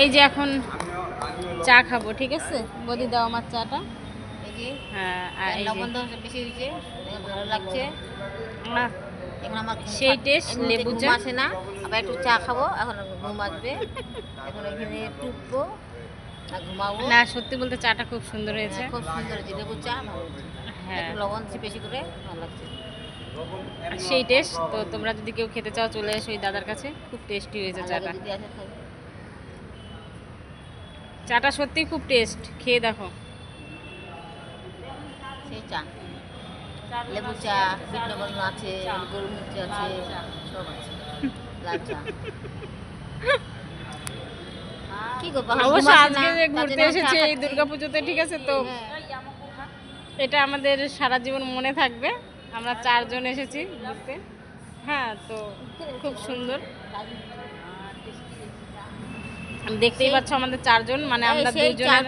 এই যে এখন চা খাবো, ঠিক আছে? বদি দাও আমার চাটা। এই যে হ্যাঁ, আর এই লবণ তো বেশি হয়েছে, ভালো লাগছে। এখন আমার সেই টেস্ট লেবু চা আসে না, আবার একটু চা খাবো, এখন ঘুম আসবে। এখন এখানে টুকবো আর ঘুমাবো। না, সত্যি বলতে চাটা খুব সুন্দর হয়েছে। খুব সুন্দর হয়েছে, লেবু চা ভালো হয়েছে। হ্যাঁ, একটু লবণ দিচ্ছি বেশি করে, ভালো লাগছে। সেই টেস্ট। তো তোমরা যদি কেউ খেতে চাও চলে এসো ওই দাদার কাছে, খুব টেস্টি হয়েছে চাটা। যদি আসে খাই। চাটা সত্যি খুব টেস্ট, খেয়ে দেখো। সেই চা, লেবু চা, বিট লবণ আছে, গোলমরিচ আছে, সব আছে, লাল চা। কি করবো, অবশ্য আজকে যে ঘুরতে এসেছি এই দুর্গাপুজোতে, ঠিক আছে? তো এটা আমাদের সারা জীবন মনে থাকবে। আমরা 4 জন এসেছি ঘুরতে। হ্যাঁ, তো খুব সুন্দর। দেখতেই পাচ্ছ আমাদের 4 জন, মানে আমরা 2 জনের।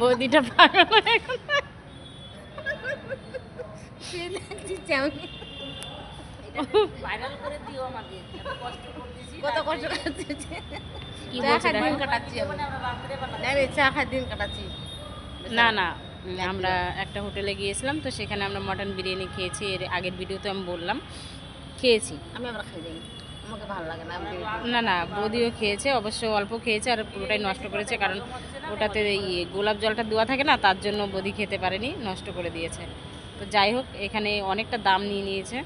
বৌদিটা পাগল হয়ে গেল। ভাইরাল করে দিও আমাকে, কষ্ট করতেছি, কত কষ্ট করতেছি। কি বলছো দেখো? দিন কাটাচ্ছি, চা খাই দিন কাটাচ্ছি। না না, আমরা একটা হোটেলে গিয়েছিলাম, তো সেখানে আমরা মটন বিরিয়ানি খেয়েছি। এর আগের ভিডিওতে আমি বললাম, খেয়েছি। আমি আবার খাই দিই, আমাকে ভালো লাগে না। না না, বৌদিও খেয়েছে, অবশ্য অল্প খেয়েছে আর পুরোটাই নষ্ট করেছে, কারণ ওটাতে এই গোলাপ জলটা দেওয়া থাকে না, তার জন্য বৌদি খেতে পারেনি, নষ্ট করে দিয়েছে। তো যাই হোক, এখানে অনেকটা দাম নিয়ে নিয়েছে।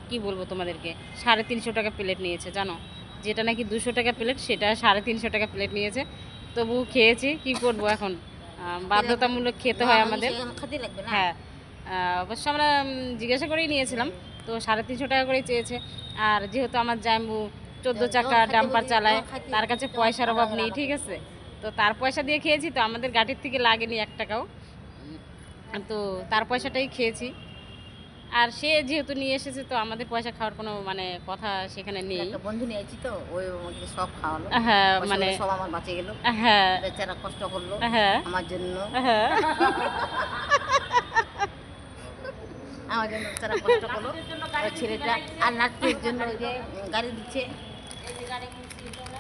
কি বলবো তোমাদেরকে, 350 টাকা প্লেট নিয়েছে, জানো? যেটা নাকি 200 টাকা প্লেট, সেটা 350 টাকা প্লেট নিয়েছে। তবু খেয়েছি, কি করব এখন, বাধ্যতামূলক খেতে হয় আমাদের। হ্যাঁ, অবশ্য আমরা জিজ্ঞাসা করেই নিয়েছিলাম, তো 350 টাকা করেই চেয়েছে। আর যেহেতু আমার জাম্বু 14 চাকা ডাম্পার চালায়, তার কাছে পয়সার অভাব নেই, ঠিক আছে? তো তার পয়সা দিয়ে খেয়েছি, তো আমাদের গাড়ির থেকে লাগেনি 1 টাকাও, তো তার পয়সাটাই খেয়েছি। আর সে যেহেতু নিয়ে এসেছে, তো আমাদের পয়সা খাওয়ার কোনো মানে কথা সেখানে নেই। একটা বন্ধু নিয়ে আইছি, তো ওই আমাকে সব খাওয়ালো। হ্যাঁ, মানে সব আমার বাঁচে গেল। হ্যাঁ, বেচারা কষ্ট করলো হ্যাঁ, আমার জন্য। হ্যাঁ, আমার জন্য বেচারা কষ্ট করলো ওই ছেলেটা। আর নাচের জন্য ওই যে গাড়ি দিচ্ছে,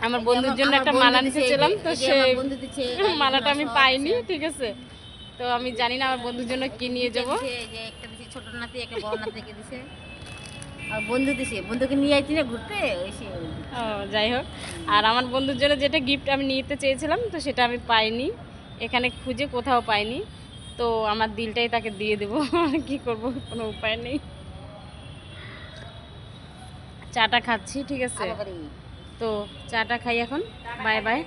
আমার বন্ধুর জন্য একটা মালা নিতেছিলাম, তো সে বন্ধু দিচ্ছে মালাটা আমি পাইনি, ঠিক আছে? তো আমি জানি না আমার বন্ধুর জন্য কি নিয়ে যাবো। যে একটা দিচ্ছে ছোট নাতি, একটা বড় নাতিকে দিছে, আর বন্ধু দিছে, বন্ধুকে নিয়ে আইছি না ঘুরতে, ওই সে। ও, যাই হোক, আর আমার বন্ধুর জন্য যেটা গিফট আমি নিতে চেয়েছিলাম, তো সেটা আমি পাইনি, এখানে খুঁজে কোথাও পাইনি। তো আমার দিলটাই তাকে দিয়ে দেবো, কি করব, কোনো উপায় নেই। চাটা খাচ্ছি, ঠিক আছে? তো চাটা খাই এখন। Bye bye.